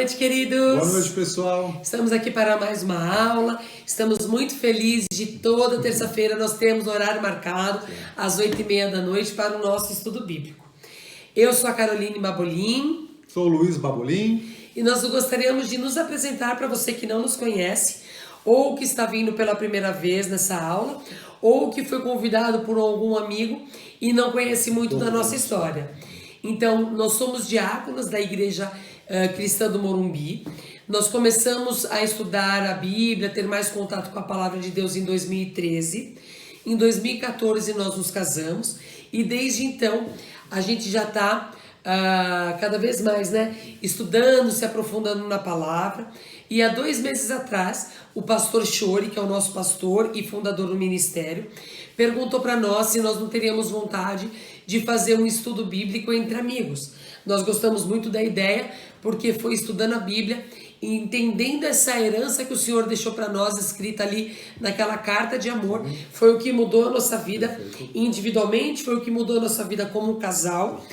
noite, Boa noite, queridos. pessoal. Estamos aqui para mais uma aula. Estamos muito felizes de toda terça-feira nós temos horário marcado às 8h30 da noite para o nosso estudo bíblico. Eu sou a Caroline Babolim Sou o Luiz Babolim. e nós gostaríamos de nos apresentar para você que não nos conhece ou que está vindo pela primeira vez nessa aula ou que foi convidado por algum amigo e não conhece muito da nossa história. Então, nós somos diáconos da Igreja Cristã do Morumbi. Nós começamos a estudar a Bíblia, ter mais contato com a Palavra de Deus em 2013. Em 2014 nós nos casamos e desde então a gente já está cada vez mais, estudando, se aprofundando na palavra. E há 2 meses atrás, o pastor Chori, que é o nosso pastor e fundador do ministério, perguntou para nós se nós não teríamos vontade de fazer um estudo bíblico entre amigos. Nós gostamos muito da ideia, porque foi estudando a Bíblia e entendendo essa herança que o Senhor deixou para nós, escrita ali naquela carta de amor, foi o que mudou a nossa vida individualmente, foi o que mudou a nossa vida como casal.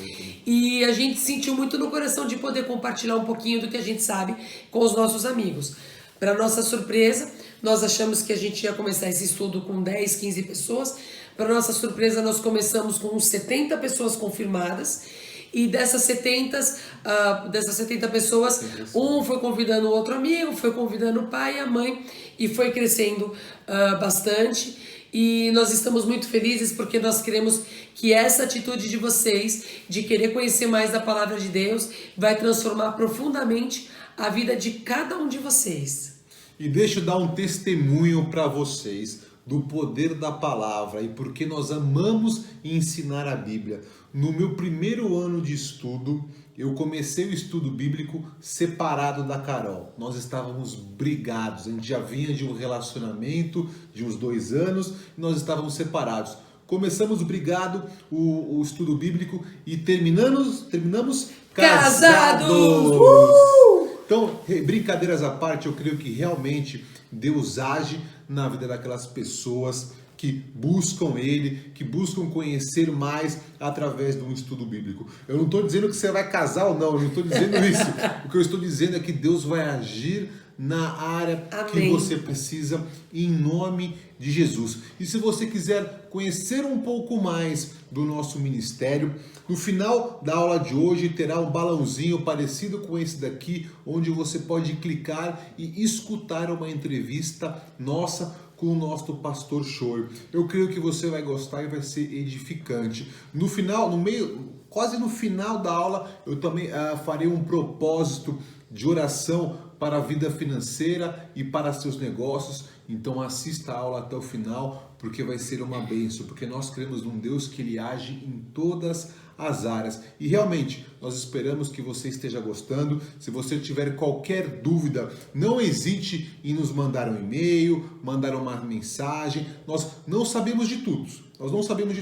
E a gente sentiu muito no coração de poder compartilhar um pouquinho do que a gente sabe com os nossos amigos. Para nossa surpresa, nós achamos que a gente ia começar esse estudo com 10, 15 pessoas. Para nossa surpresa, nós começamos com 70 pessoas confirmadas. E dessas 70 pessoas, um foi convidando o outro amigo, foi convidando o pai e a mãe, e foi crescendo bastante. E nós estamos muito felizes porque nós queremos que essa atitude de vocês, de querer conhecer mais da palavra de Deus, vai transformar profundamente a vida de cada um de vocês. E deixa eu dar um testemunho para vocês do poder da palavra e porque nós amamos ensinar a Bíblia. No meu primeiro ano de estudo, eu comecei o estudo bíblico separado da Carol. Nós estávamos brigados, a gente já vinha de um relacionamento de uns 2 anos e nós estávamos separados. Começamos brigado o estudo bíblico e terminamos casados! Então, brincadeiras à parte, eu creio que realmente Deus age na vida daquelas pessoas que buscam Ele, que buscam conhecer mais através de um estudo bíblico. Eu não estou dizendo que você vai casar ou não, eu não estou dizendo isso. O que eu estou dizendo é que Deus vai agir na área que você precisa, em nome de Jesus. E se você quiser conhecer um pouco mais do nosso ministério, no final da aula de hoje terá um balãozinho parecido com esse daqui, onde você pode clicar e escutar uma entrevista nossa com o nosso pastor Chori. Eu creio que você vai gostar e vai ser edificante. No final, quase no final da aula, eu também farei um propósito de oração para a vida financeira e para seus negócios. Então assista a aula até o final, porque vai ser uma bênção, porque nós cremos num Deus que Ele age em todas as áreas. E realmente, nós esperamos que você esteja gostando. Se você tiver qualquer dúvida, não hesite em nos mandar um e-mail, mandar uma mensagem. Nós não sabemos de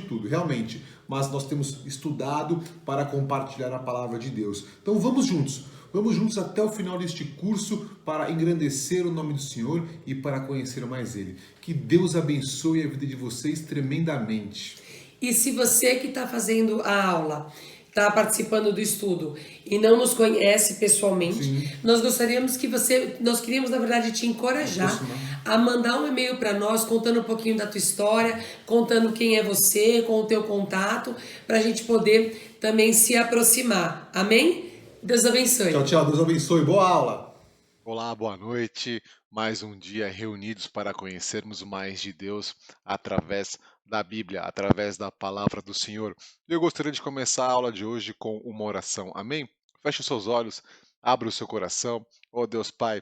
tudo, realmente, mas nós temos estudado para compartilhar a palavra de Deus. Então vamos juntos até o final deste curso para engrandecer o nome do Senhor e para conhecer mais Ele. Que Deus abençoe a vida de vocês tremendamente. E se você que está fazendo a aula, está participando do estudo e não nos conhece pessoalmente, nós queríamos na verdade te encorajar a mandar um e-mail para nós contando um pouquinho da tua história, contando quem é você, com o teu contato, para a gente poder também se aproximar. Amém? Deus abençoe. Tchau, Deus abençoe. Boa aula. Olá, boa noite. Mais um dia reunidos para conhecermos mais de Deus através da Bíblia, através da palavra do Senhor. Eu gostaria de começar a aula de hoje com uma oração. Amém? Feche os seus olhos, abra o seu coração. Oh Deus Pai,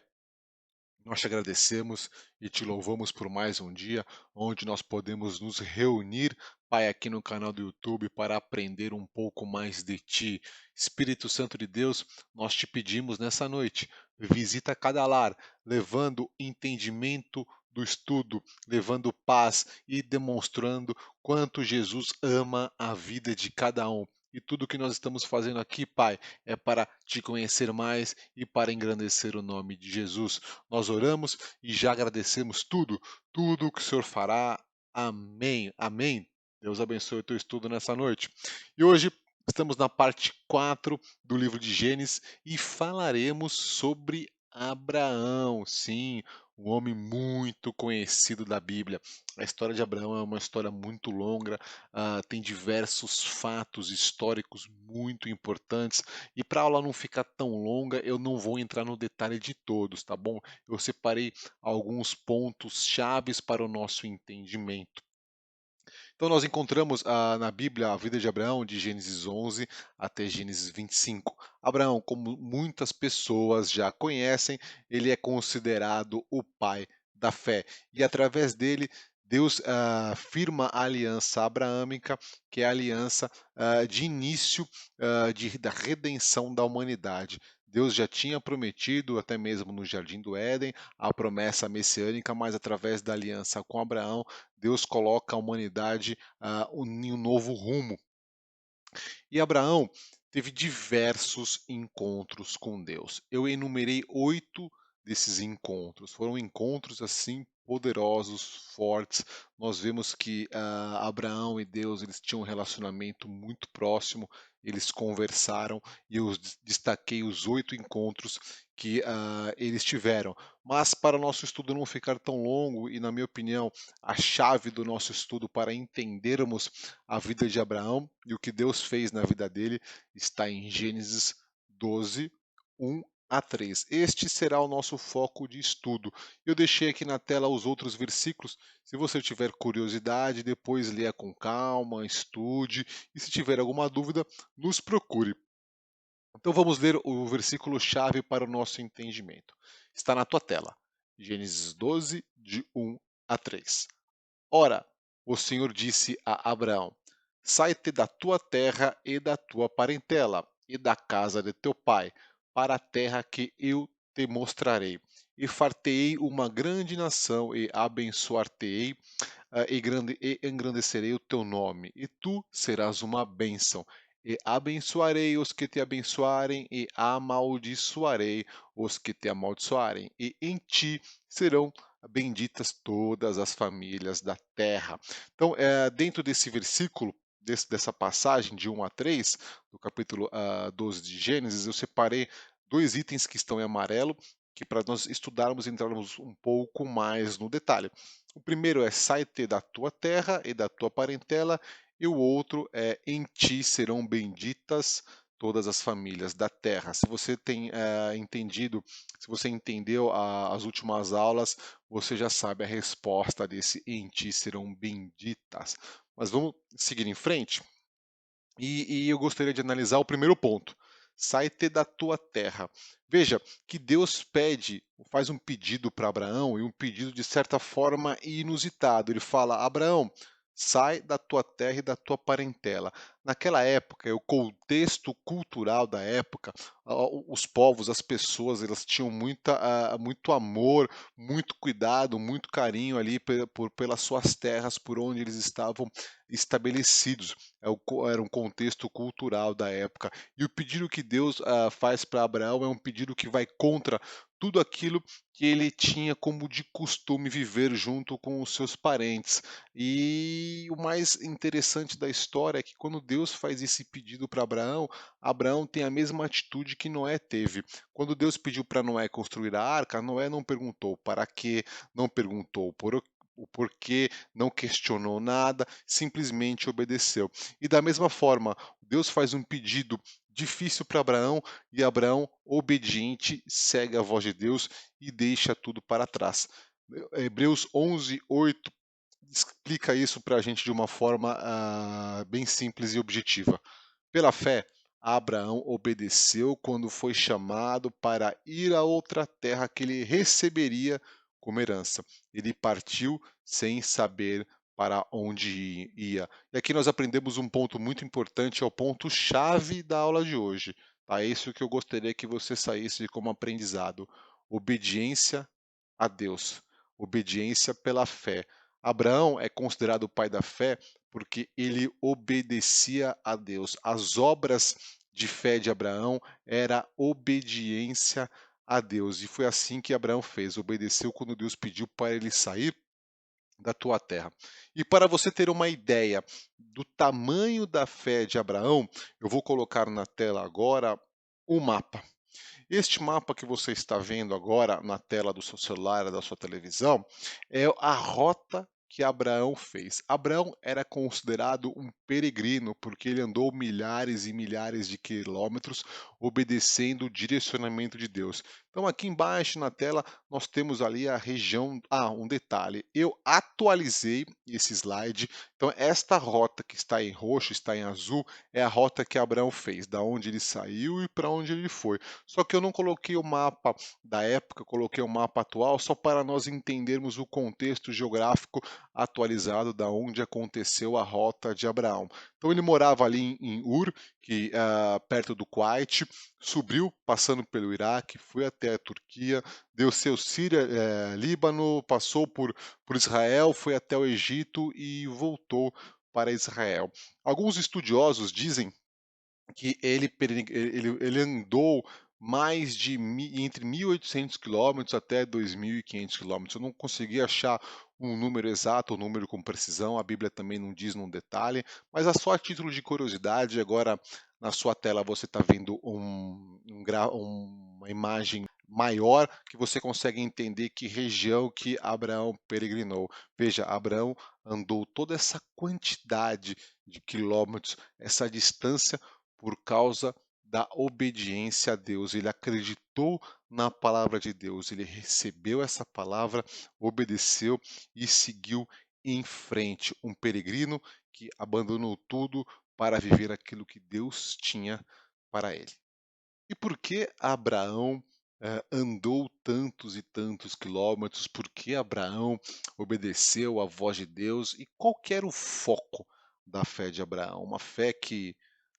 nós te agradecemos e te louvamos por mais um dia onde nós podemos nos reunir, Pai, aqui no canal do YouTube para aprender um pouco mais de Ti. Espírito Santo de Deus, nós te pedimos nessa noite, visita cada lar, levando entendimento do estudo, levando paz e demonstrando quanto Jesus ama a vida de cada um. E tudo que nós estamos fazendo aqui, Pai, é para te conhecer mais e para engrandecer o nome de Jesus. Nós oramos e já agradecemos tudo o que o Senhor fará. Amém. Amém. Deus abençoe o teu estudo nessa noite. E hoje Estamos na parte 4 do livro de Gênesis e falaremos sobre Abraão, sim, um homem muito conhecido da Bíblia. A história de Abraão é uma história muito longa, tem diversos fatos históricos muito importantes, e para a aula não ficar tão longa, eu não vou entrar no detalhe de todos, tá bom? Eu separei alguns pontos chaves para o nosso entendimento. Então, nós encontramos na Bíblia a vida de Abraão, de Gênesis 11 até Gênesis 25. Abraão, como muitas pessoas já conhecem, ele é considerado o pai da fé. E através dele, Deus firma a aliança abraâmica, que é a aliança de início da redenção da humanidade. Deus já tinha prometido, até mesmo no Jardim do Éden, a promessa messiânica, mas através da aliança com Abraão, Deus coloca a humanidade em um novo rumo. E Abraão teve diversos encontros com Deus. Eu enumerei 8 desses encontros. Foram encontros assim poderosos, fortes. Nós vemos que Abraão e Deus eles tinham um relacionamento muito próximo. Eles conversaram e eu destaquei os 8 encontros que eles tiveram. Mas para o nosso estudo não ficar tão longo e, na minha opinião, a chave do nosso estudo para entendermos a vida de Abraão e o que Deus fez na vida dele está em Gênesis 12, 1 a 3. Este será o nosso foco de estudo. Eu deixei aqui na tela os outros versículos. Se você tiver curiosidade, depois leia com calma, estude e se tiver alguma dúvida, nos procure. Então vamos ler o versículo chave para o nosso entendimento. Está na tua tela. Gênesis 12, de 1 a 3. Ora, o Senhor disse a Abraão: Sai-te da tua terra e da tua parentela e da casa de teu pai, para a terra que eu te mostrarei. E fartei uma grande nação e abençoar-te-ei e engrandecerei o teu nome, e tu serás uma bênção. E abençoarei os que te abençoarem, e amaldiçoarei os que te amaldiçoarem, e em ti serão benditas todas as famílias da terra. Então, dentro desse versículo, dessa passagem de 1 a 3, do capítulo 12 de Gênesis, eu separei dois itens que estão em amarelo, que para nós estudarmos e entrarmos um pouco mais no detalhe. O primeiro é sai-te da tua terra e da tua parentela, e o outro é em ti serão benditas todas as famílias da terra. Se você tem entendido, se você entendeu as últimas aulas, você já sabe a resposta desse em ti serão benditas. Mas vamos seguir em frente? E eu gostaria de analisar o primeiro ponto. Sai-te da tua terra. Veja que Deus pede, faz um pedido para Abraão, e um pedido de certa forma inusitado. Ele fala: Abraão, sai da tua terra e da tua parentela. Naquela época, o contexto cultural da época, os povos, as pessoas, elas tinham muito amor, muito cuidado, muito carinho ali pelas suas terras, por onde eles estavam estabelecidos. Era um contexto cultural da época. E o pedido que Deus faz para Abraão é um pedido que vai contra tudo aquilo que ele tinha como de costume viver junto com os seus parentes. E o mais interessante da história é que quando Deus faz esse pedido para Abraão, Abraão tem a mesma atitude que Noé teve. Quando Deus pediu para Noé construir a arca, Noé não perguntou para quê, não perguntou o porquê, não questionou nada, simplesmente obedeceu. E da mesma forma, Deus faz um pedido difícil para Abraão e Abraão, obediente, segue a voz de Deus e deixa tudo para trás. Hebreus 11, 8 explica isso para a gente de uma forma bem simples e objetiva. Pela fé, Abraão obedeceu quando foi chamado para ir a outra terra que ele receberia como herança. Ele partiu sem saber para onde ia. E aqui nós aprendemos um ponto muito importante, é o ponto chave da aula de hoje. Tá? É isso que eu gostaria que você saísse como aprendizado. Obediência a Deus. Obediência pela fé. Abraão é considerado o pai da fé porque ele obedecia a Deus. As obras de fé de Abraão era obediência a Deus. E foi assim que Abraão fez. Obedeceu quando Deus pediu para ele sair da tua terra. E para você ter uma ideia do tamanho da fé de Abraão, eu vou colocar na tela agora o mapa. Este mapa que você está vendo agora na tela do seu celular, da sua televisão, é a rota que Abraão fez. Abraão era considerado um peregrino porque ele andou milhares e milhares de quilômetros obedecendo o direcionamento de Deus. Então aqui embaixo na tela nós temos ali a região. Ah, um detalhe, eu atualizei esse slide. Então esta rota que está em roxo, está em azul, é a rota que Abraão fez, da onde ele saiu e para onde ele foi. Só que eu não coloquei o mapa da época, eu coloquei o mapa atual só para nós entendermos o contexto geográfico atualizado da onde aconteceu a rota de Abraão. Então ele morava ali em Ur, que perto do Kuwait, subiu passando pelo Iraque, foi até a Turquia, deu seu Síria, Líbano, passou por Israel, foi até o Egito e voltou para Israel. Alguns estudiosos dizem que ele andou mais de entre 1.800 quilômetros até 2.500 quilômetros. Eu não consegui achar um número exato, um número com precisão, a Bíblia também não diz num detalhe, mas só a título de curiosidade, agora na sua tela você está vendo uma imagem maior que você consegue entender que região que Abraão peregrinou. Veja, Abraão andou toda essa quantidade de quilômetros, essa distância por causa da obediência a Deus. Ele acreditou na palavra de Deus, ele recebeu essa palavra, obedeceu e seguiu em frente. Um peregrino que abandonou tudo para viver aquilo que Deus tinha para ele. E por que Abraão andou tantos e tantos quilômetros? Por que Abraão obedeceu à voz de Deus? E qual que era o foco da fé de Abraão? Uma fé que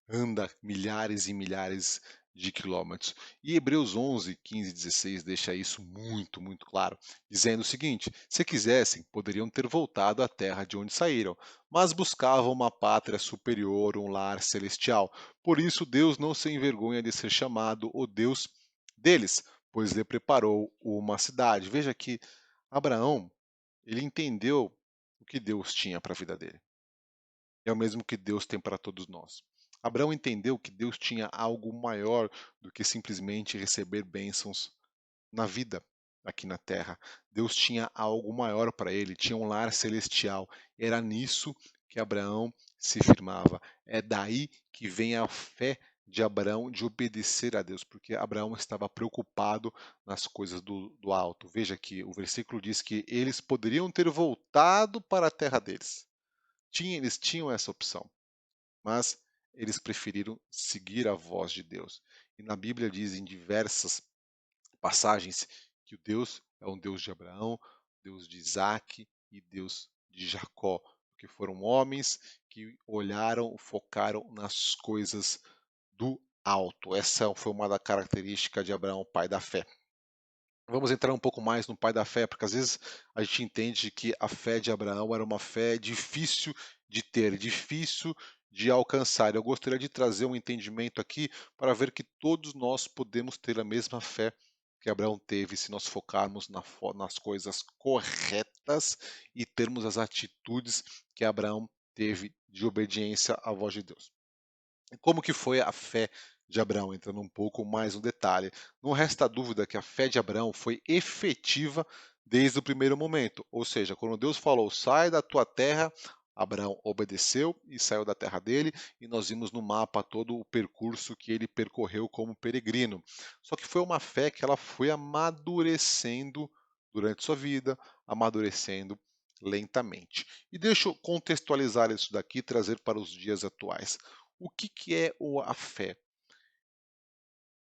anda milhares e milhares de quilômetros. E Hebreus 11, 15 e 16 deixa isso muito, muito claro, dizendo o seguinte: se quisessem, poderiam ter voltado à terra de onde saíram, mas buscavam uma pátria superior, um lar celestial. Por isso, Deus não se envergonha de ser chamado o Deus deles, pois lhe preparou uma cidade. Veja que Abraão, ele entendeu o que Deus tinha para a vida dele. É o mesmo que Deus tem para todos nós. Abraão entendeu que Deus tinha algo maior do que simplesmente receber bênçãos na vida aqui na terra. Deus tinha algo maior para ele, tinha um lar celestial. Era nisso que Abraão se firmava. É daí que vem a fé de Abraão de obedecer a Deus, porque Abraão estava preocupado nas coisas do alto. Veja que o versículo diz que eles poderiam ter voltado para a terra deles. Eles tinham essa opção, mas eles preferiram seguir a voz de Deus. E na Bíblia diz em diversas passagens que o Deus é um Deus de Abraão, Deus de Isaac e Deus de Jacó, que foram homens que olharam, focaram nas coisas do alto. Essa foi uma da característica de Abraão, pai da fé. Vamos entrar um pouco mais no pai da fé, porque às vezes a gente entende que a fé de Abraão era uma fé difícil de ter, difícil de alcançar. Eu gostaria de trazer um entendimento aqui para ver que todos nós podemos ter a mesma fé que Abraão teve se nós focarmos nas coisas corretas e termos as atitudes que Abraão teve de obediência à voz de Deus. Como que foi a fé de Abraão? Entrando um pouco mais no detalhe. Não resta dúvida que a fé de Abraão foi efetiva desde o primeiro momento. Ou seja, quando Deus falou, sai da tua terra, Abraão obedeceu e saiu da terra dele, e nós vimos no mapa todo o percurso que ele percorreu como peregrino. Só que foi uma fé que ela foi amadurecendo durante sua vida, amadurecendo lentamente. E deixa eu contextualizar isso daqui e trazer para os dias atuais. O que que é a fé?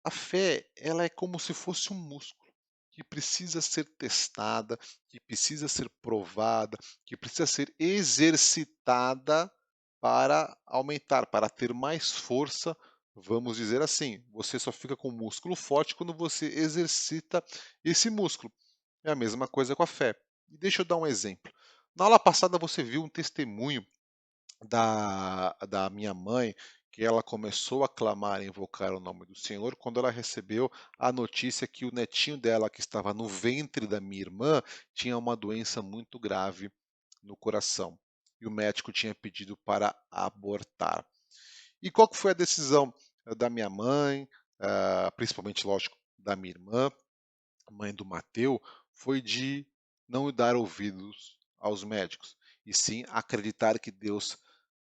A fé, ela é como se fosse um músculo que precisa ser testada, que precisa ser provada, que precisa ser exercitada para aumentar, para ter mais força, vamos dizer assim. Você só fica com o músculo forte quando você exercita esse músculo. É a mesma coisa com a fé. E deixa eu dar um exemplo. Na aula passada você viu um testemunho da minha mãe, que ela começou a clamar e invocar o nome do Senhor quando ela recebeu a notícia que o netinho dela, que estava no ventre da minha irmã, tinha uma doença muito grave no coração e o médico tinha pedido para abortar. E qual que foi a decisão da minha mãe, principalmente, lógico, da minha irmã, mãe do Mateu, foi de não dar ouvidos aos médicos, e sim acreditar que Deus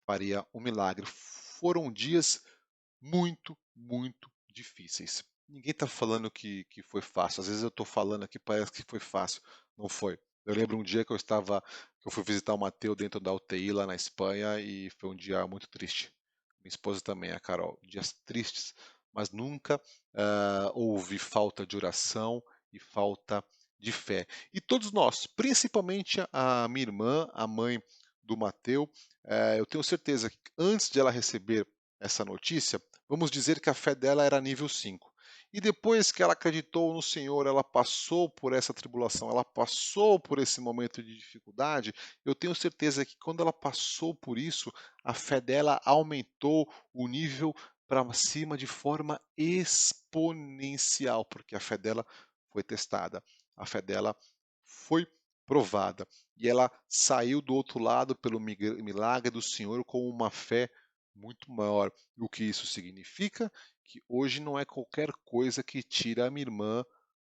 faria um milagre. Foram dias muito, muito difíceis. Ninguém está falando que foi fácil. Às vezes eu estou falando aqui, parece que foi fácil. Não foi. Eu lembro um dia que eu fui visitar o Mateu dentro da UTI lá na Espanha e foi um dia muito triste. Minha esposa também, a Carol. Dias tristes, mas nunca houve falta de oração e falta de fé. E todos nós, principalmente a minha irmã, a mãe do Mateu, eu tenho certeza que antes de ela receber essa notícia, vamos dizer que a fé dela era nível 5. E depois que ela acreditou no Senhor, ela passou por essa tribulação, ela passou por esse momento de dificuldade. Eu tenho certeza que quando ela passou por isso, a fé dela aumentou o nível para cima de forma exponencial, porque a fé dela foi testada, a fé dela foi provada. E ela saiu do outro lado pelo milagre do Senhor com uma fé muito maior. E o que isso significa? Que hoje não é qualquer coisa que tira a minha irmã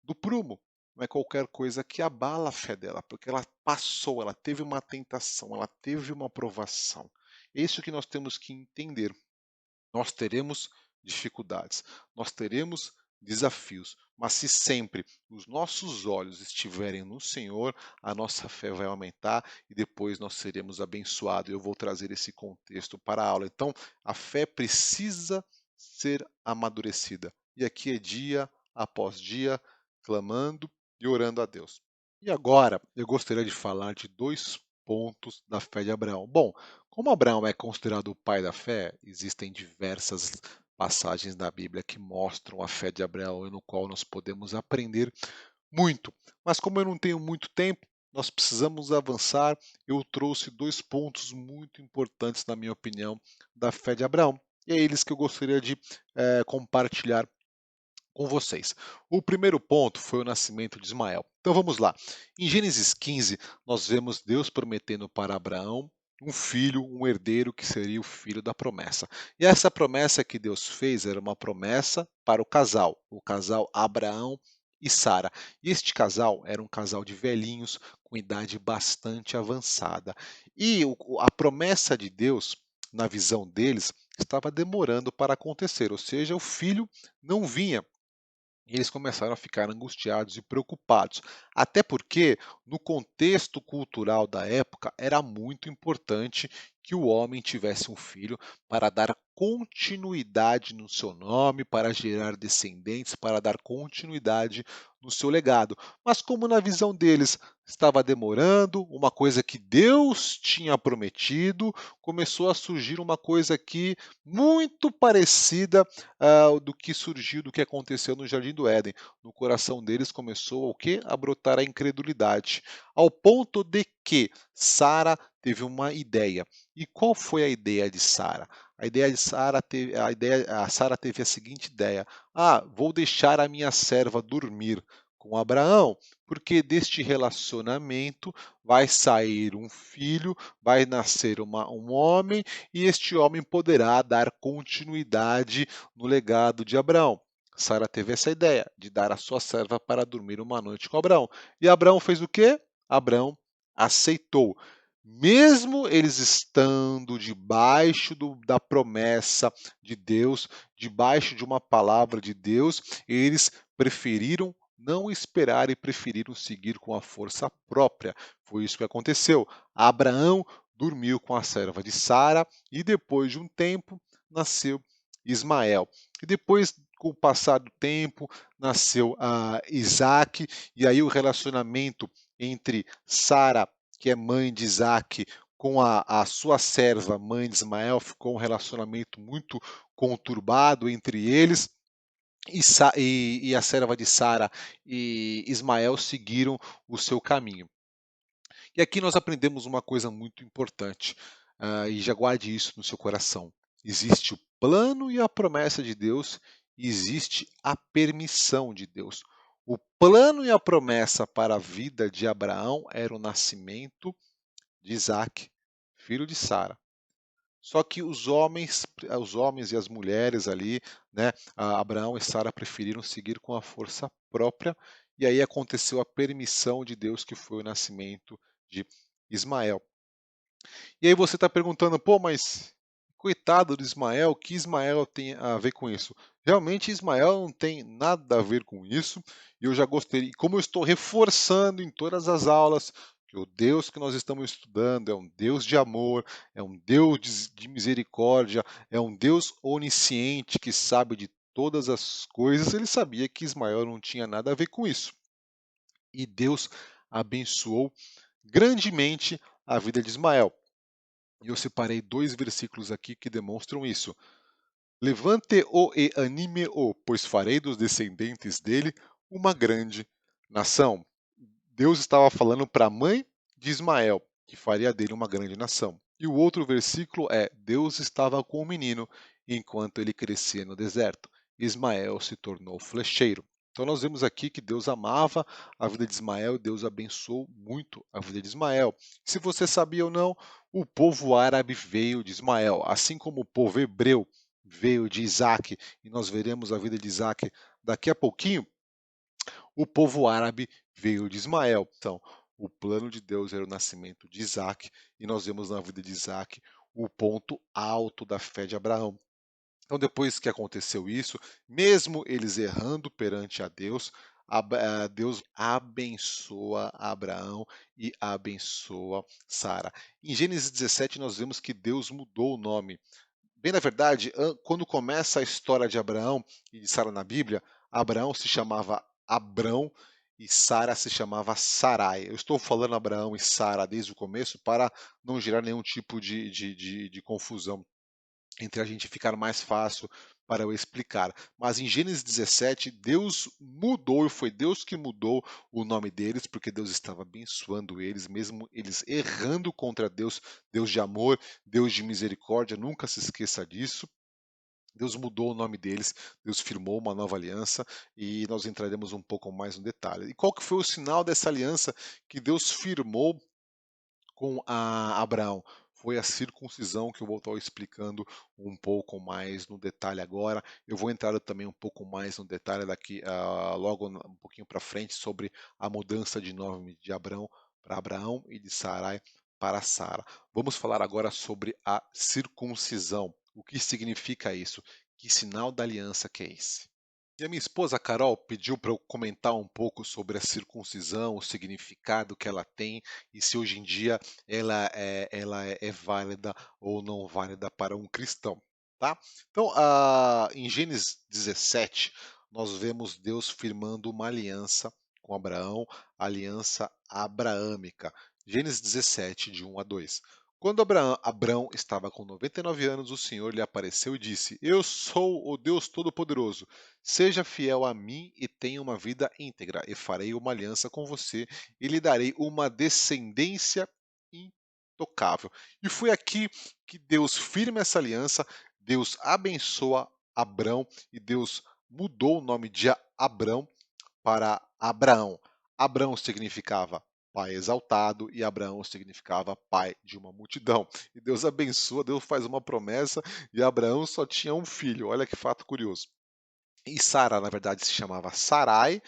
do prumo. Não é qualquer coisa que abala a fé dela, porque ela passou, ela teve uma tentação, ela teve uma provação. É isso que nós temos que entender. Nós teremos dificuldades, nós teremos desafios, mas se sempre os nossos olhos estiverem no Senhor, a nossa fé vai aumentar e depois nós seremos abençoados. Eu vou trazer esse contexto para a aula. Então, a fé precisa ser amadurecida. E aqui é dia após dia, clamando e orando a Deus. E agora eu gostaria de falar de dois pontos da fé de Abraão. Bom, como Abraão é considerado o pai da fé, existem diversas passagens da Bíblia que mostram a fé de Abraão e no qual nós podemos aprender muito. Mas como eu não tenho muito tempo, nós precisamos avançar. Eu trouxe dois pontos muito importantes, na minha opinião, da fé de Abraão. E é eles que eu gostaria de compartilhar com vocês. O primeiro ponto foi o nascimento de Ismael. Então vamos lá. Em Gênesis 15, nós vemos Deus prometendo para Abraão um filho, um herdeiro que seria o filho da promessa. E essa promessa que Deus fez era uma promessa para o casal Abraão e Sara. E este casal era um casal de velhinhos com idade bastante avançada. E a promessa de Deus, na visão deles, estava demorando para acontecer, ou seja, o filho não vinha. E eles começaram a ficar angustiados e preocupados, até porque, no contexto cultural da época, era muito importante que o homem tivesse um filho para dar continuidade no seu nome, para gerar descendentes, para dar continuidade no seu legado. Mas, como na visão deles estava demorando, uma coisa que Deus tinha prometido, começou a surgir uma coisa aqui muito parecida do que surgiu, do que aconteceu no Jardim do Éden. No coração deles começou o quê? A brotar a incredulidade, ao ponto de que Sara teve uma ideia. E qual foi a ideia de Sara? A ideia de Sara teve a Sara teve a seguinte ideia: vou deixar a minha serva dormir com Abraão, porque deste relacionamento vai sair um filho, vai nascer um homem, e este homem poderá dar continuidade no legado de Abraão. Sara teve essa ideia de dar a sua serva para dormir uma noite com Abraão. E Abraão fez o quê? Abraão aceitou. Mesmo eles estando debaixo da promessa de Deus, debaixo de uma palavra de Deus, eles preferiram não esperar e preferiram seguir com a força própria. Foi isso que aconteceu. Abraão dormiu com a serva de Sara e depois de um tempo nasceu Ismael. E depois, com o passar do tempo, nasceu Isaac, e aí o relacionamento entre Sara, que é mãe de Isaac, com a sua serva, mãe de Ismael, ficou um relacionamento muito conturbado entre eles. E a serva de Sara e Ismael seguiram o seu caminho. E aqui nós aprendemos uma coisa muito importante, e já guarde isso no seu coração. Existe o plano e a promessa de Deus, e existe a permissão de Deus. O plano e a promessa para a vida de Abraão era o nascimento de Isaac, filho de Sara. Só que os homens e as mulheres ali, né, Abraão e Sara preferiram seguir com a força própria, e aí aconteceu a permissão de Deus, que foi o nascimento de Ismael. E aí você está perguntando, pô, mas coitado de Ismael, o que Ismael tem a ver com isso? Realmente Ismael não tem nada a ver com isso, e eu já gostaria, como eu estou reforçando em todas as aulas, que o Deus que nós estamos estudando é um Deus de amor, é um Deus de misericórdia, é um Deus onisciente que sabe de todas as coisas, ele sabia que Ismael não tinha nada a ver com isso. E Deus abençoou grandemente a vida de Ismael. E eu separei 2 versículos aqui que demonstram isso. Levante-o e anime-o, pois farei dos descendentes dele uma grande nação. Deus estava falando para a mãe de Ismael, que faria dele uma grande nação. E o outro versículo é: Deus estava com o menino enquanto ele crescia no deserto. Ismael se tornou flecheiro. Então nós vemos aqui que Deus amava a vida de Ismael e Deus abençoou muito a vida de Ismael. Se você sabia ou não, o povo árabe veio de Ismael, assim como o povo hebreu veio de Isaac, e nós veremos a vida de Isaac daqui a pouquinho. O povo árabe veio de Ismael. Então, o plano de Deus era o nascimento de Isaac, e nós vemos na vida de Isaac o ponto alto da fé de Abraão. Então, depois que aconteceu isso, mesmo eles errando perante a Deus, Deus abençoa Abraão e abençoa Sara. Em Gênesis 17, nós vemos que Deus mudou o nome. Bem, na verdade, quando começa a história de Abraão e de Sara na Bíblia, Abraão se chamava Abrão e Sara se chamava Sarai. Eu estou falando Abraão e Sara desde o começo para não gerar nenhum tipo de confusão, entre a gente, ficar mais fácil para eu explicar. Mas em Gênesis 17, Deus mudou, e foi Deus que mudou o nome deles, porque Deus estava abençoando eles, mesmo eles errando contra Deus, Deus de amor, Deus de misericórdia, nunca se esqueça disso. Deus mudou o nome deles, Deus firmou uma nova aliança, e nós entraremos um pouco mais no detalhe. E qual que foi o sinal dessa aliança que Deus firmou com Abraão? Foi a circuncisão, que eu vou estar explicando um pouco mais no detalhe agora. Eu vou entrar também um pouco mais no detalhe daqui, logo um pouquinho para frente, sobre a mudança de nome de Abraão para Abraão e de Sarai para Sara. Vamos falar agora sobre a circuncisão. O que significa isso? Que sinal da aliança que é esse? E a minha esposa Carol pediu para eu comentar um pouco sobre a circuncisão, o significado que ela tem, e se hoje em dia ela é válida ou não válida para um cristão, tá? Então, em Gênesis 17, nós vemos Deus firmando uma aliança com Abraão, aliança abraâmica. Gênesis 17, de 1 a 2. Quando Abraão estava com 99 anos, o Senhor lhe apareceu e disse: Eu sou o Deus Todo-Poderoso. Seja fiel a mim e tenha uma vida íntegra, e farei uma aliança com você e lhe darei uma descendência intocável. E foi aqui que Deus firma essa aliança, Deus abençoa Abrão, e Deus mudou o nome de Abrão para Abraão. Abrão significava pai exaltado, e Abraão significava pai de uma multidão. E Deus abençoa, Deus faz uma promessa, e Abraão só tinha um filho. Olha que fato curioso. E Sara, na verdade, se chamava Sarai,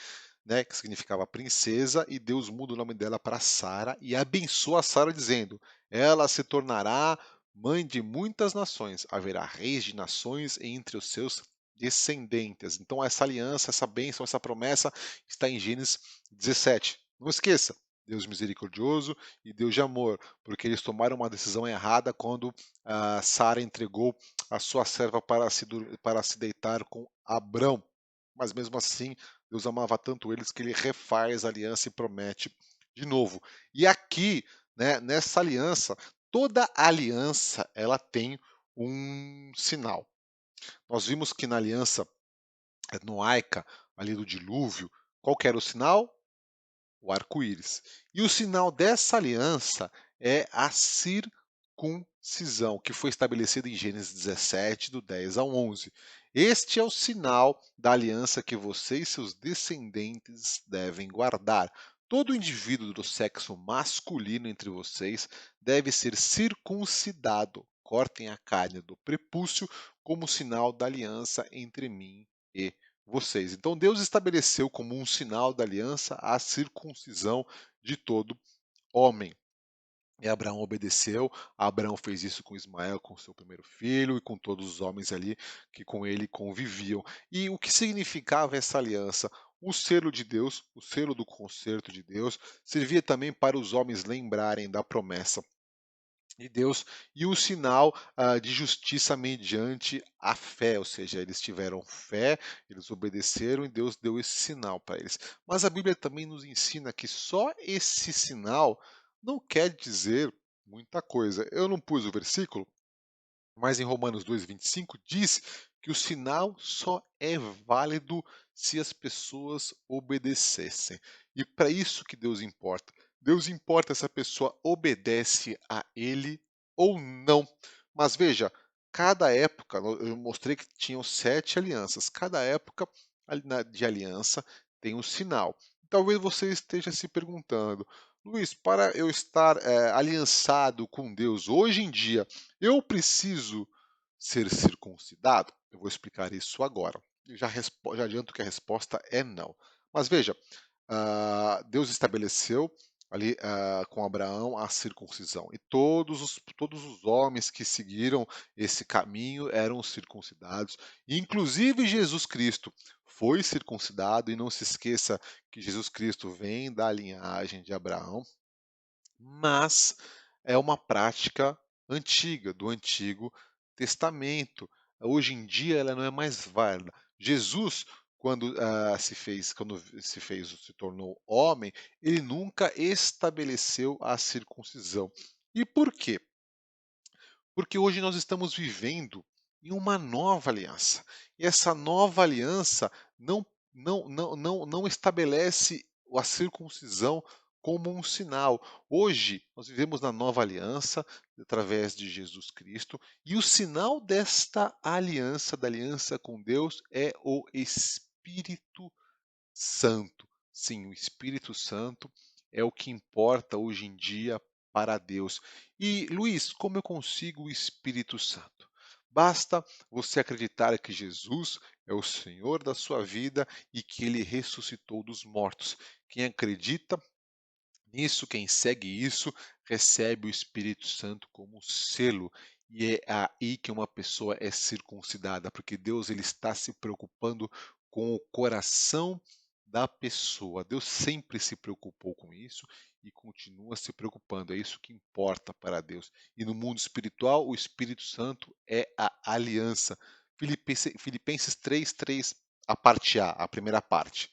né, que significava princesa, e Deus muda o nome dela para Sara e abençoa Sara dizendo: Ela se tornará mãe de muitas nações, haverá reis de nações entre os seus descendentes. Então essa aliança, essa bênção, essa promessa está em Gênesis 17. Não esqueça, Deus misericordioso e Deus de amor, porque eles tomaram uma decisão errada quando Sara entregou a sua serva para se deitar com Abrão. Mas mesmo assim, Deus amava tanto eles que ele refaz a aliança e promete de novo. E aqui, né, nessa aliança, toda aliança ela tem um sinal. Nós vimos que na aliança noaica, ali do dilúvio, qual que era o sinal? O arco-íris. E o sinal dessa aliança é a circuncisão, que foi estabelecida em Gênesis 17, do 10 ao 11. Este é o sinal da aliança que você e seus descendentes devem guardar. Todo indivíduo do sexo masculino entre vocês deve ser circuncidado. Cortem a carne do prepúcio como sinal da aliança entre mim e vocês. Então Deus estabeleceu como um sinal da aliança a circuncisão de todo homem. E Abraão obedeceu. Abraão fez isso com Ismael, com seu primeiro filho, e com todos os homens ali que com ele conviviam. E o que significava essa aliança? O selo de Deus, o selo do concerto de Deus, servia também para os homens lembrarem da promessa de Deus e o sinal de justiça mediante a fé, ou seja, eles tiveram fé, eles obedeceram e Deus deu esse sinal para eles. Mas a Bíblia também nos ensina que só esse sinal não quer dizer muita coisa. Eu não pus o versículo, mas em Romanos 2:25 diz que o sinal só é válido se as pessoas obedecessem. E para isso que Deus importa. Deus importa se a pessoa obedece a ele ou não. Mas veja, cada época, eu mostrei que tinham 7 alianças. Cada época de aliança tem um sinal. Talvez você esteja se perguntando, Luiz, para eu estar aliançado com Deus hoje em dia, eu preciso ser circuncidado? Eu vou explicar isso agora. Eu já adianto que a resposta é não. Mas veja, Deus estabeleceu ali com Abraão a circuncisão. E todos os homens que seguiram esse caminho eram circuncidados. Inclusive Jesus Cristo foi circuncidado. E não se esqueça que Jesus Cristo vem da linhagem de Abraão, mas é uma prática antiga, do Antigo Testamento. Hoje em dia ela não é mais válida. Jesus, se tornou homem, ele nunca estabeleceu a circuncisão. E por quê? Porque hoje nós estamos vivendo em uma nova aliança. E essa nova aliança não estabelece a circuncisão como um sinal. Hoje nós vivemos na nova aliança através de Jesus Cristo, e o sinal desta aliança, da aliança com Deus, é o Espírito Santo. Sim, o Espírito Santo é o que importa hoje em dia para Deus. E, Luiz, como eu consigo o Espírito Santo? Basta você acreditar que Jesus é o Senhor da sua vida e que ele ressuscitou dos mortos. Quem acredita nisso, quem segue isso, recebe o Espírito Santo como selo. E é aí que uma pessoa é circuncidada, porque Deus ele está se preocupando com o coração da pessoa. Deus sempre se preocupou com isso e continua se preocupando. É isso que importa para Deus. E no mundo espiritual, o Espírito Santo é a aliança. Filipenses 3:3, a parte A, a primeira parte.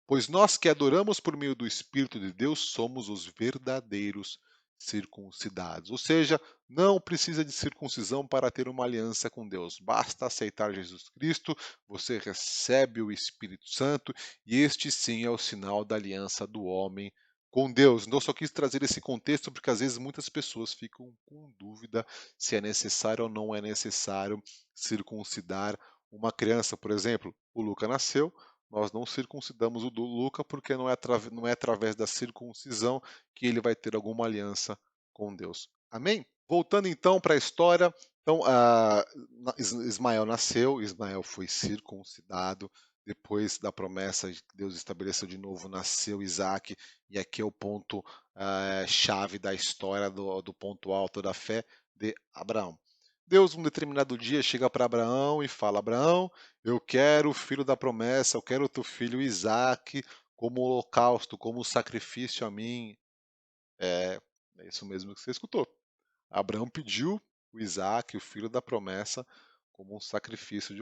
Pois nós que adoramos por meio do Espírito de Deus somos os verdadeiros circuncidados. Ou seja, não precisa de circuncisão para ter uma aliança com Deus. Basta aceitar Jesus Cristo, você recebe o Espírito Santo e este sim é o sinal da aliança do homem com Deus. Então, eu só quis trazer esse contexto porque às vezes muitas pessoas ficam com dúvida se é necessário ou não é necessário circuncidar uma criança. Por exemplo, o Luca nasceu, nós não circuncidamos o do Luca porque não é através da circuncisão que ele vai ter alguma aliança com Deus. Amém? Voltando então para a história, então Ismael nasceu, Ismael foi circuncidado, depois da promessa que Deus estabeleceu de novo, nasceu Isaac, e aqui é o ponto chave da história, do ponto alto da fé de Abraão. Deus, um determinado dia, chega para Abraão e fala: Abraão, eu quero o filho da promessa, eu quero o teu filho Isaque como holocausto, como sacrifício a mim. É isso mesmo que você escutou. Abraão pediu o Isaque, o filho da promessa, como um sacrifício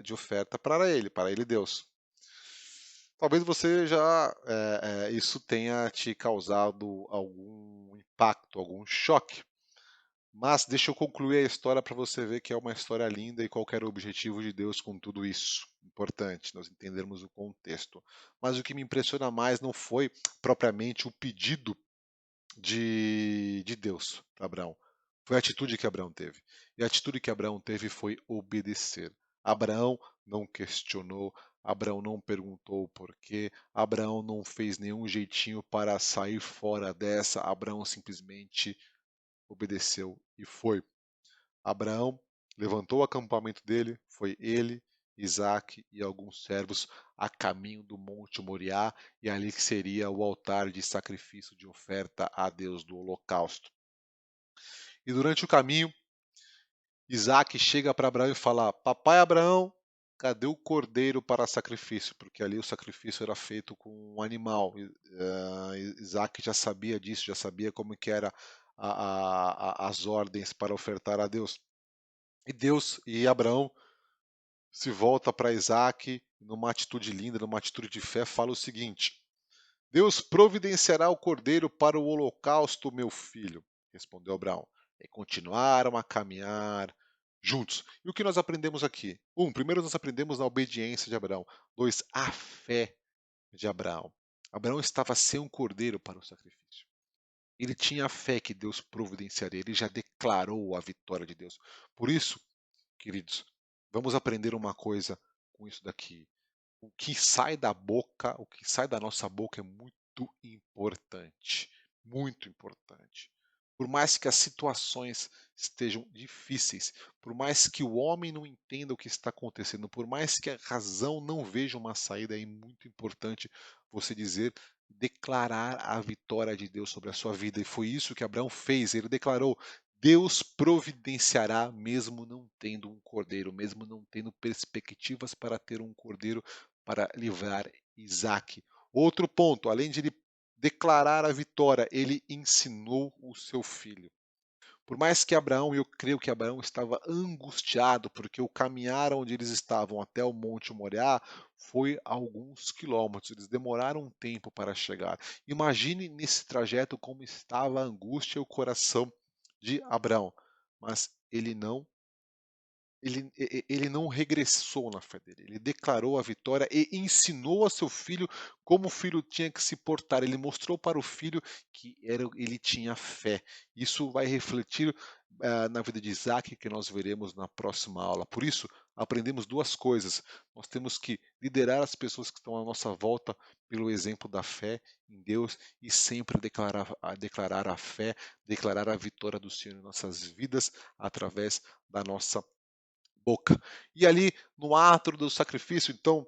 de oferta para ele Deus. Talvez você já isso tenha te causado algum impacto, algum choque. Mas deixa eu concluir a história para você ver que é uma história linda e qual era o objetivo de Deus com tudo isso. Importante nós entendermos o contexto. Mas o que me impressiona mais não foi propriamente o pedido de Deus para Abraão. Foi a atitude que Abraão teve. E a atitude que Abraão teve foi obedecer. Abraão não questionou, Abraão não perguntou o porquê, Abraão não fez nenhum jeitinho para sair fora dessa, Abraão simplesmente obedeceu e foi. Abraão levantou o acampamento dele, foi ele, Isaque e alguns servos a caminho do Monte Moriá, e ali que seria o altar de sacrifício de oferta a Deus do holocausto. E durante o caminho, Isaque chega para Abraão e fala: Papai Abraão, cadê o cordeiro para sacrifício? Porque ali o sacrifício era feito com um animal. Isaque já sabia disso, já sabia como que era as ordens para ofertar a Deus. E Deus e Abraão se volta para Isaac, numa atitude linda, numa atitude de fé, fala o seguinte: Deus providenciará o cordeiro para o holocausto, meu filho, respondeu Abraão. E continuaram a caminhar juntos. E o que nós aprendemos aqui? Primeiro nós aprendemos na obediência de Abraão. Dois, a fé de Abraão. Abraão estava sem um cordeiro para o sacrifício. Ele tinha a fé que Deus providenciaria, ele já declarou a vitória de Deus. Por isso, queridos, vamos aprender uma coisa com isso daqui. O que sai da boca, o que sai da nossa boca é muito importante. Muito importante. Por mais que as situações estejam difíceis, por mais que o homem não entenda o que está acontecendo, por mais que a razão não veja uma saída, é muito importante você dizer, declarar a vitória de Deus sobre a sua vida. E foi isso que Abraão fez. Ele declarou: Deus providenciará, mesmo não tendo um cordeiro, mesmo não tendo perspectivas para ter um cordeiro para livrar Isaac. Outro ponto, além de ele declarar a vitória, ele ensinou o seu filho. Por mais que Abraão, eu creio que Abraão estava angustiado, porque o caminhar onde eles estavam até o Monte Moriá foi alguns quilômetros, eles demoraram um tempo para chegar. Imagine nesse trajeto como estava a angústia e o coração de Abraão, mas ele não regressou na fé dele, ele declarou a vitória e ensinou a seu filho como o filho tinha que se portar. Ele mostrou para o filho que ele tinha fé. Isso vai refletir na vida de Isaac, que nós veremos na próxima aula. Por isso, aprendemos duas coisas. Nós temos que liderar as pessoas que estão à nossa volta pelo exemplo da fé em Deus e sempre declarar a fé, declarar a vitória do Senhor em nossas vidas através da nossa boca. E ali no ato do sacrifício, então,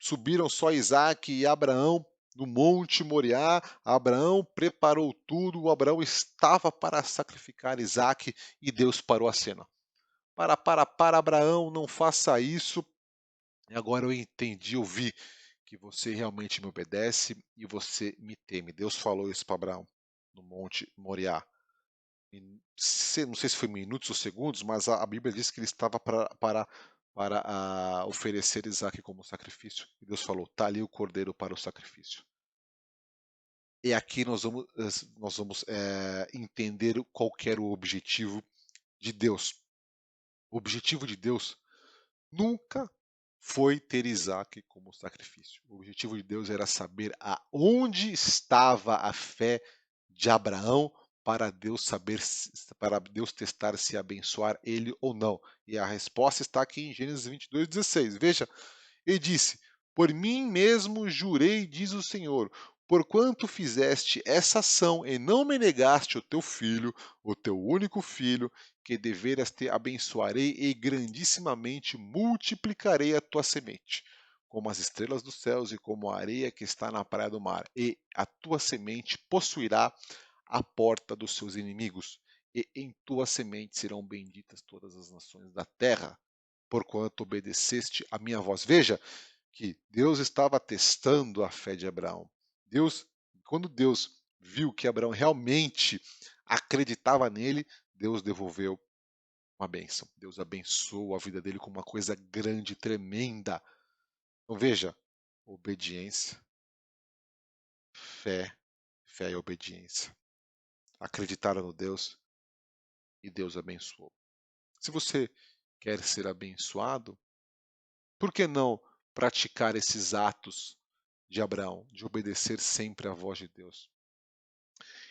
subiram só Isaac e Abraão no Monte Moriá. Abraão preparou tudo, Abraão estava para sacrificar Isaac e Deus parou a cena. Para, Abraão, não faça isso. E agora eu entendi, eu vi que você realmente me obedece e você me teme. Deus falou isso para Abraão no Monte Moriá. Não sei se foi minutos ou segundos, mas a Bíblia diz que ele estava para oferecer Isaac como sacrifício. E Deus falou: está ali o cordeiro para o sacrifício. E aqui nós vamos entender qual que era o objetivo de Deus. O objetivo de Deus nunca foi ter Isaac como sacrifício. O objetivo de Deus era saber aonde estava a fé de Abraão para Deus testar se abençoar ele ou não. E a resposta está aqui em Gênesis 22:16. Veja, ele disse: Por mim mesmo jurei, diz o Senhor, porquanto fizeste essa ação e não me negaste o teu filho, o teu único filho, que deveras te abençoarei e grandissimamente multiplicarei a tua semente, como as estrelas dos céus e como a areia que está na praia do mar, e a tua semente possuirá a porta dos seus inimigos, e em tua semente serão benditas todas as nações da terra, porquanto obedeceste a minha voz. Veja que Deus estava testando a fé de Abraão. Quando Deus viu que Abraão realmente acreditava nele, Deus devolveu uma bênção. Deus abençoou a vida dele com uma coisa grande, tremenda. Então veja, obediência, fé, fé e obediência. Acreditaram no Deus e Deus abençoou. Se você quer ser abençoado, por que não praticar esses atos de Abraão, de obedecer sempre à voz de Deus?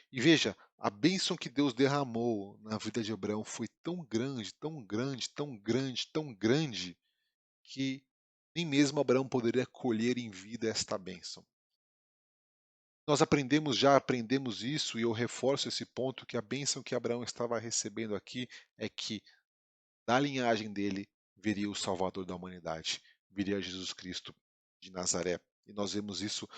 E veja, a bênção que Deus derramou na vida de Abraão foi tão grande, tão grande, tão grande, tão grande, que nem mesmo Abraão poderia colher em vida esta bênção. Já aprendemos isso, e eu reforço esse ponto, que a bênção que Abraão estava recebendo aqui é que da linhagem dele viria o Salvador da humanidade, viria Jesus Cristo de Nazaré. E nós vemos isso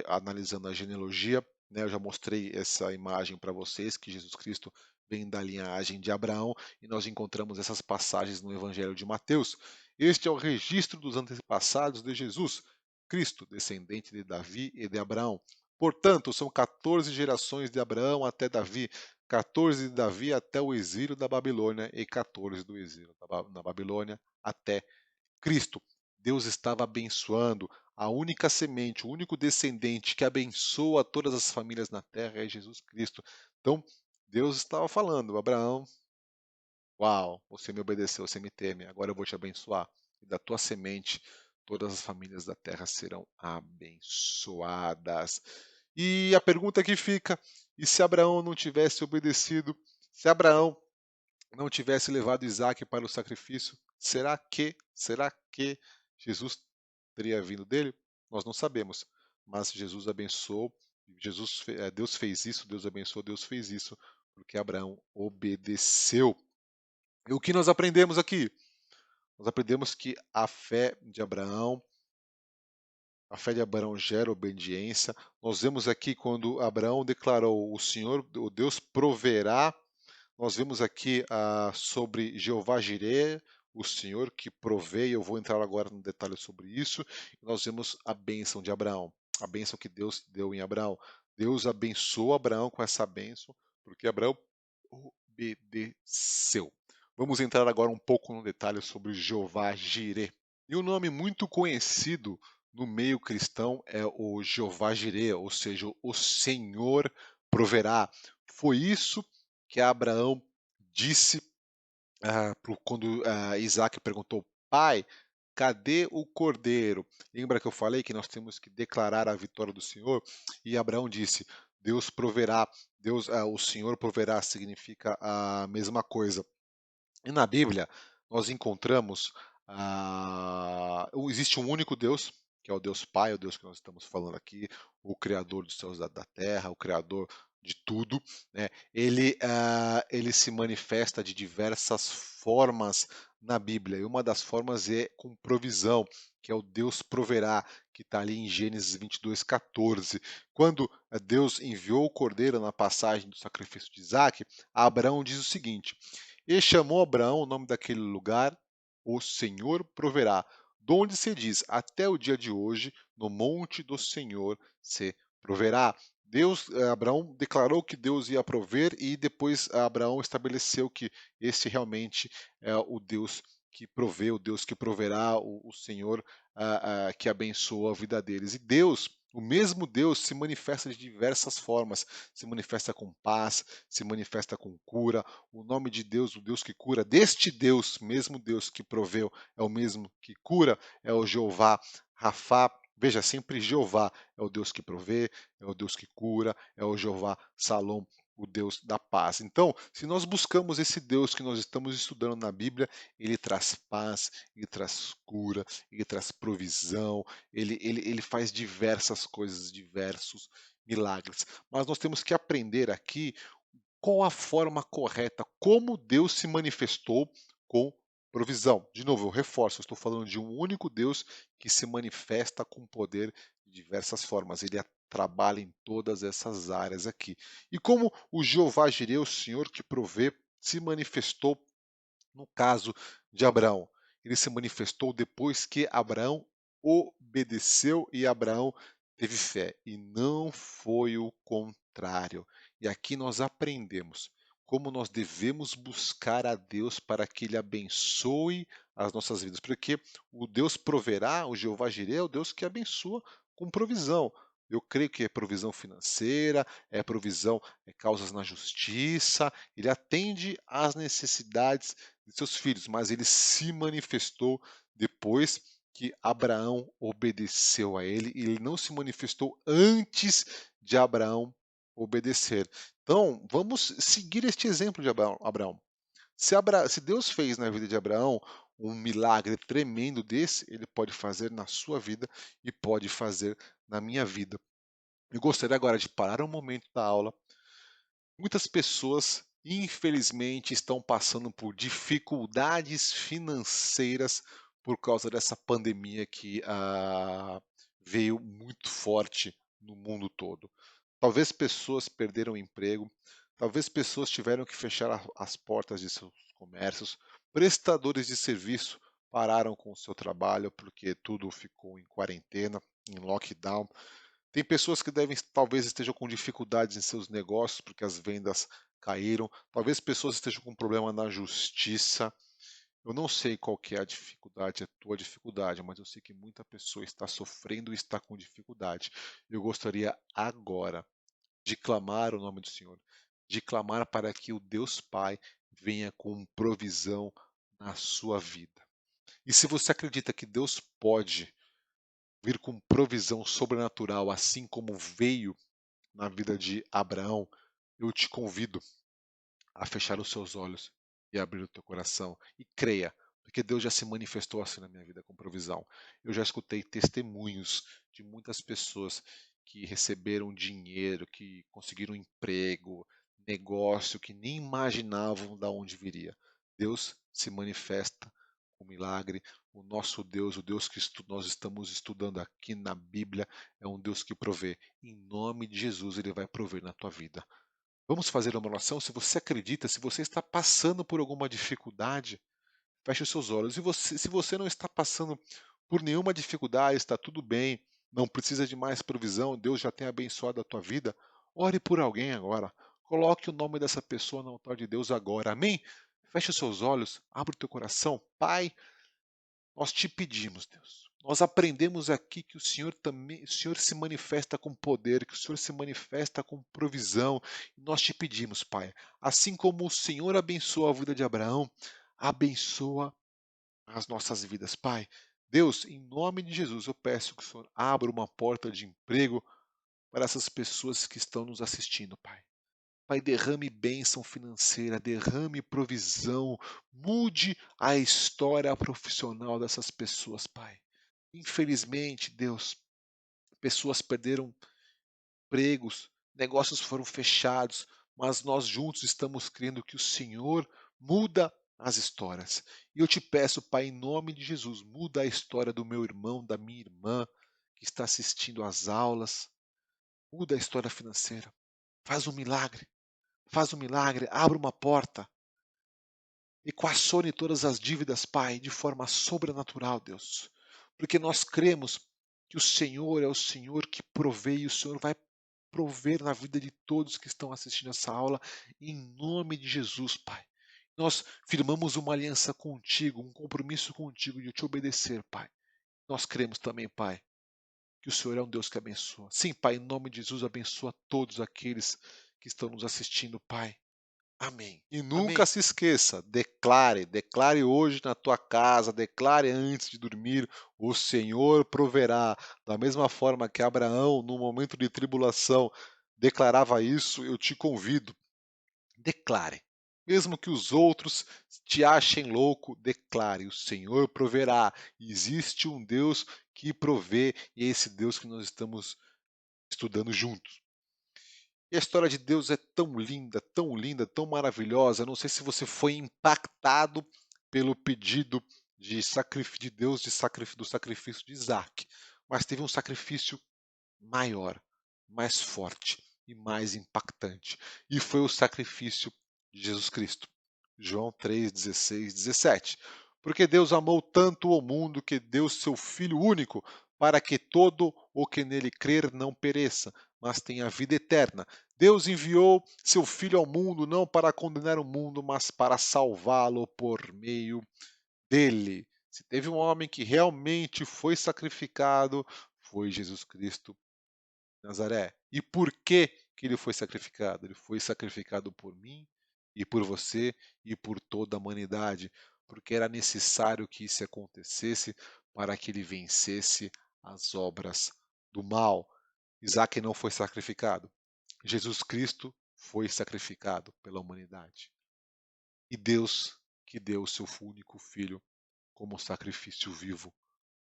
analisando a genealogia, né? Eu já mostrei essa imagem para vocês, que Jesus Cristo vem da linhagem de Abraão, e nós encontramos essas passagens no Evangelho de Mateus. Este é o registro dos antepassados de Jesus, Cristo, descendente de Davi e de Abraão. Portanto, são 14 gerações de Abraão até Davi, 14 de Davi até o exílio da Babilônia e 14 do exílio na Babilônia até Cristo. Deus estava abençoando a única semente, o único descendente que abençoa todas as famílias na terra é Jesus Cristo. Então, Deus estava falando: Abraão, uau, você me obedeceu, você me teme, agora eu vou te abençoar. E da tua semente, todas as famílias da terra serão abençoadas. E a pergunta que fica: e se Abraão não tivesse obedecido? Se Abraão não tivesse levado Isaac para o sacrifício, será que Jesus teria vindo dele? Nós não sabemos, mas Jesus abençoou, Deus fez isso, Deus abençoou, Deus fez isso, porque Abraão obedeceu. E o que nós aprendemos aqui? Nós aprendemos que a fé de Abraão gera obediência. Nós vemos aqui quando Abraão declarou: o Senhor, o Deus proverá. Nós vemos aqui sobre Jeová Jireh, o Senhor que provê, e eu vou entrar agora no detalhe sobre isso. Nós vemos a bênção de Abraão, a bênção que Deus deu em Abraão. Deus abençoou Abraão com essa bênção, porque Abraão obedeceu. Vamos entrar agora um pouco no detalhe sobre Jeová Jireh. E um nome muito conhecido no meio cristão é o Jeová Jireh, ou seja, o Senhor proverá. Foi isso que Abraão disse quando Isaac perguntou: Pai, cadê o cordeiro? Lembra que eu falei que nós temos que declarar a vitória do Senhor? E Abraão disse: Deus proverá, o Senhor proverá significa a mesma coisa. E na Bíblia nós encontramos existe um único Deus, que é o Deus Pai, o Deus que nós estamos falando aqui, o Criador dos céus e da terra, o Criador de tudo, né? Ele se manifesta de diversas formas na Bíblia, e uma das formas é com provisão, que é o Deus proverá, que está ali em Gênesis 22:14. Quando Deus enviou o cordeiro na passagem do sacrifício de Isaac, Abraão diz o seguinte: e chamou Abraão o nome daquele lugar: o Senhor proverá. Donde se diz: até o dia de hoje, no monte do Senhor se proverá. Abraão declarou que Deus ia prover, e depois Abraão estabeleceu que esse realmente é o Deus que provê, o Deus que proverá, o Senhor que abençoa a vida deles. E Deus, o mesmo Deus, se manifesta de diversas formas, se manifesta com paz, se manifesta com cura. O nome de Deus, o Deus que cura, deste Deus, mesmo Deus que proveu, é o mesmo que cura, é o Jeová Rafá. Veja, sempre Jeová é o Deus que provê, é o Deus que cura, é o Jeová Salom, o Deus da paz. Então, se nós buscamos esse Deus que nós estamos estudando na Bíblia, ele traz paz, ele traz cura, ele traz provisão, ele faz diversas coisas, diversos milagres. Mas nós temos que aprender aqui qual a forma correta, como Deus se manifestou com provisão. De novo, eu reforço, eu estou falando de um único Deus que se manifesta com poder de diversas formas. Ele trabalha em todas essas áreas aqui. E como o Jeová Jireh, o Senhor que provê, se manifestou no caso de Abraão? Ele se manifestou depois que Abraão obedeceu e Abraão teve fé, e não foi o contrário. E aqui nós aprendemos como nós devemos buscar a Deus para que Ele abençoe as nossas vidas, porque o Deus proverá, o Jeová Jireh, é o Deus que abençoa com provisão. Eu creio que é provisão financeira, é provisão, é causas na justiça, ele atende às necessidades de seus filhos, mas ele se manifestou depois que Abraão obedeceu a ele, e ele não se manifestou antes de Abraão obedecer. Então, vamos seguir este exemplo de Abraão. Se Deus fez na vida de Abraão um milagre tremendo desse, ele pode fazer na sua vida e pode fazer na minha vida. Eu gostaria agora de parar um momento da aula. Muitas pessoas, infelizmente, estão passando por dificuldades financeiras por causa dessa pandemia que veio muito forte no mundo todo. Talvez pessoas perderam o emprego, talvez pessoas tiveram que fechar as portas de seus comércios, prestadores de serviço pararam com o seu trabalho porque tudo ficou em quarentena, em lockdown. Tem pessoas que talvez estejam com dificuldades em seus negócios porque as vendas caíram. Talvez pessoas estejam com problema na justiça. Eu não sei qual que é a dificuldade, a tua dificuldade, mas eu sei que muita pessoa está sofrendo e está com dificuldade. Eu gostaria agora de clamar o nome do Senhor, de clamar para que o Deus Pai venha com provisão na sua vida. E se você acredita que Deus pode vir com provisão sobrenatural, assim como veio na vida de Abraão, eu te convido a fechar os seus olhos e abrir o teu coração e creia, porque Deus já se manifestou assim na minha vida com provisão. Eu já escutei testemunhos de muitas pessoas que receberam dinheiro, que conseguiram emprego, negócio que nem imaginavam de onde viria. Deus se manifesta com milagre. O nosso Deus, o Deus que nós estamos estudando aqui na Bíblia, é um Deus que provê. Em nome de Jesus, Ele vai prover na tua vida. Vamos fazer uma oração? Se você acredita, se você está passando por alguma dificuldade, feche os seus olhos. Se você não está passando por nenhuma dificuldade, está tudo bem, não precisa de mais provisão, Deus já tem abençoado a tua vida, ore por alguém agora. Coloque o nome dessa pessoa no altar de Deus agora. Amém? Feche os seus olhos, abre o teu coração. Pai, nós te pedimos, Deus. Nós aprendemos aqui que o Senhor se manifesta com poder, que o Senhor se manifesta com provisão. E nós te pedimos, Pai, assim como o Senhor abençoa a vida de Abraão, abençoa as nossas vidas, Pai. Deus, em nome de Jesus, eu peço que o Senhor abra uma porta de emprego para essas pessoas que estão nos assistindo, Pai. Pai, derrame bênção financeira, derrame provisão, mude a história profissional dessas pessoas, Pai. Infelizmente, Deus, pessoas perderam empregos, negócios foram fechados, mas nós juntos estamos crendo que o Senhor muda as histórias. E eu te peço, Pai, em nome de Jesus, muda a história do meu irmão, da minha irmã que está assistindo às aulas, muda a história financeira. Faz um milagre, abre uma porta. Equacione todas as dívidas, Pai, de forma sobrenatural, Deus. Porque nós cremos que o Senhor é o Senhor que provê e o Senhor vai prover na vida de todos que estão assistindo essa aula, em nome de Jesus, Pai. Nós firmamos uma aliança contigo, um compromisso contigo de te obedecer, Pai. Nós cremos também, Pai, que o Senhor é um Deus que abençoa. Sim, Pai, em nome de Jesus, abençoa todos aqueles que estão nos assistindo, Pai. Amém. E nunca se esqueça, declare hoje na tua casa, declare antes de dormir, o Senhor proverá. Da mesma forma que Abraão, no momento de tribulação, declarava isso, eu te convido, declare. Mesmo que os outros te achem louco, declare, o Senhor proverá. Existe um Deus que provê, e é esse Deus que nós estamos estudando juntos. E a história de Deus é tão linda, tão maravilhosa. Não sei se você foi impactado pelo pedido de Deus do sacrifício de Isaac, mas teve um sacrifício maior, mais forte e mais impactante. E foi o sacrifício de Jesus Cristo. João 3, 16, 17. Porque Deus amou tanto o mundo que deu seu Filho único, para que todo o que nele crer não pereça, mas tenha vida eterna. Deus enviou seu Filho ao mundo não para condenar o mundo, mas para salvá-lo por meio dele. Se teve um homem que realmente foi sacrificado, foi Jesus Cristo de Nazaré. E por que ele foi sacrificado? Ele foi sacrificado por mim e por você e por toda a humanidade, porque era necessário que isso acontecesse para que ele vencesse as obras do mal. Isaac não foi sacrificado. Jesus Cristo foi sacrificado pela humanidade. E Deus que deu o seu único filho como sacrifício vivo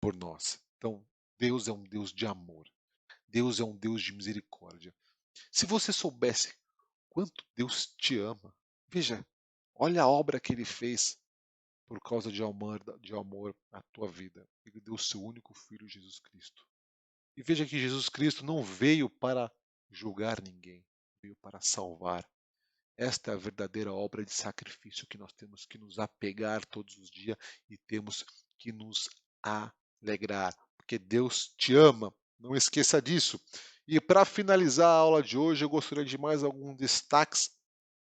por nós. Então, Deus é um Deus de amor. Deus é um Deus de misericórdia. Se você soubesse quanto Deus te ama, veja, olha a obra que ele fez por causa de amor à tua vida. Ele deu o seu único filho, Jesus Cristo. E veja que Jesus Cristo não veio para julgar ninguém, veio para salvar. Esta é a verdadeira obra de sacrifício que nós temos que nos apegar todos os dias e temos que nos alegrar, porque Deus te ama. Não esqueça disso. E para finalizar a aula de hoje, eu gostaria de mais alguns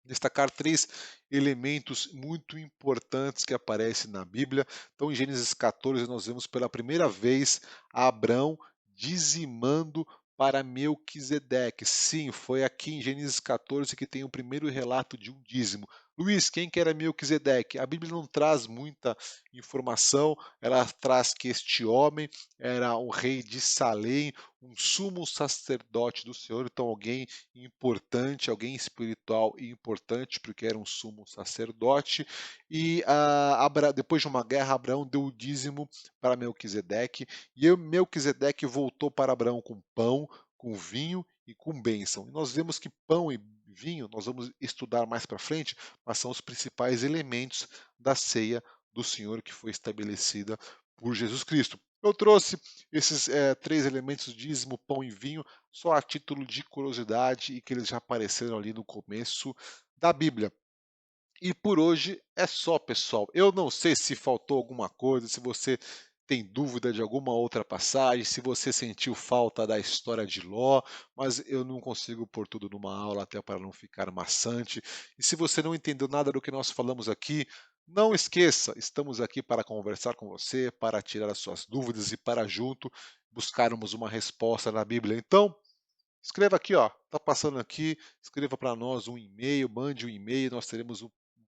destacar três elementos muito importantes que aparecem na Bíblia. Então, em Gênesis 14, nós vemos pela primeira vez Abrão dizimando para Melquisedeque. Sim, foi aqui em Gênesis 14 que tem o primeiro relato de um dízimo. Luiz, quem que era Melquisedeque? A Bíblia não traz muita informação, ela traz que este homem era o rei de Salém, um sumo sacerdote do Senhor, então alguém importante, alguém espiritual e importante, porque era um sumo sacerdote. E depois de uma guerra, Abraão deu o dízimo para Melquisedeque, e Melquisedeque voltou para Abraão com pão, com vinho e com bênção. E nós vemos que pão e vinho, nós vamos estudar mais para frente, mas são os principais elementos da ceia do Senhor que foi estabelecida por Jesus Cristo. Eu trouxe esses três elementos, dízimo, pão e vinho, só a título de curiosidade e que eles já apareceram ali no começo da Bíblia. E por hoje é só, pessoal. Eu não sei se faltou alguma coisa, se você tem dúvida de alguma outra passagem, se você sentiu falta da história de Ló, mas eu não consigo pôr tudo numa aula até para não ficar maçante. E se você não entendeu nada do que nós falamos aqui, não esqueça, estamos aqui para conversar com você, para tirar as suas dúvidas e para junto buscarmos uma resposta na Bíblia. Então, escreva aqui, ó, tá passando aqui, escreva para nós um e-mail, mande um e-mail, nós teremos um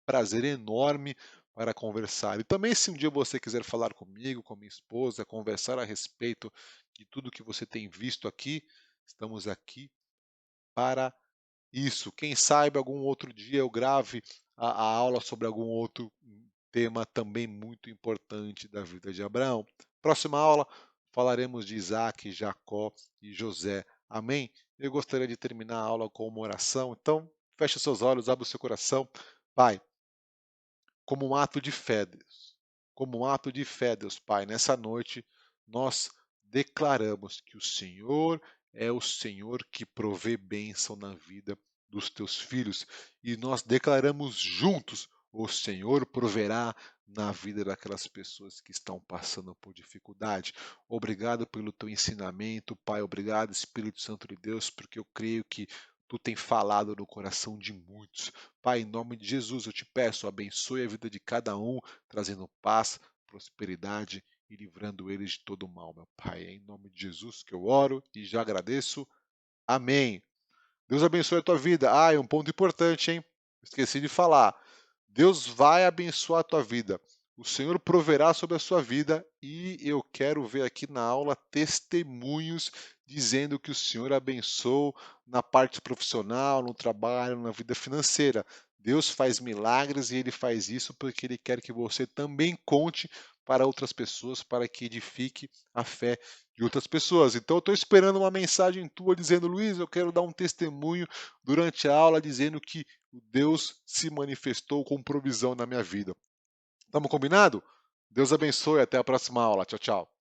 prazer enorme para conversar. E também, se um dia você quiser falar comigo, com minha esposa, conversar a respeito de tudo que você tem visto aqui, estamos aqui para isso. Quem sabe algum outro dia eu grave a aula sobre algum outro tema também muito importante da vida de Abraão. Próxima aula falaremos de Isaac, Jacó e José. Amém? Eu gostaria de terminar a aula com uma oração. Então, feche seus olhos, abra o seu coração. Pai, como um ato de fé, Deus. Como um ato de fé, Deus Pai, nessa noite nós declaramos que o Senhor é o Senhor que provê bênção na vida dos teus filhos e nós declaramos juntos: o Senhor proverá na vida daquelas pessoas que estão passando por dificuldade. Obrigado pelo teu ensinamento, Pai. Obrigado, Espírito Santo de Deus, porque eu creio que tu tem falado no coração de muitos. Pai, em nome de Jesus, eu te peço, abençoe a vida de cada um, trazendo paz, prosperidade e livrando eles de todo mal, meu Pai. É em nome de Jesus que eu oro e já agradeço. Amém. Deus abençoe a tua vida. Ah, é um ponto importante, hein? Esqueci de falar. Deus vai abençoar a tua vida. O Senhor proverá sobre a sua vida e eu quero ver aqui na aula testemunhos dizendo que o Senhor abençoou na parte profissional, no trabalho, na vida financeira. Deus faz milagres e Ele faz isso porque Ele quer que você também conte para outras pessoas, para que edifique a fé de outras pessoas. Então eu estou esperando uma mensagem tua dizendo: Luiz, eu quero dar um testemunho durante a aula dizendo que Deus se manifestou com provisão na minha vida. Estamos combinado? Deus abençoe, até a próxima aula. Tchau, tchau.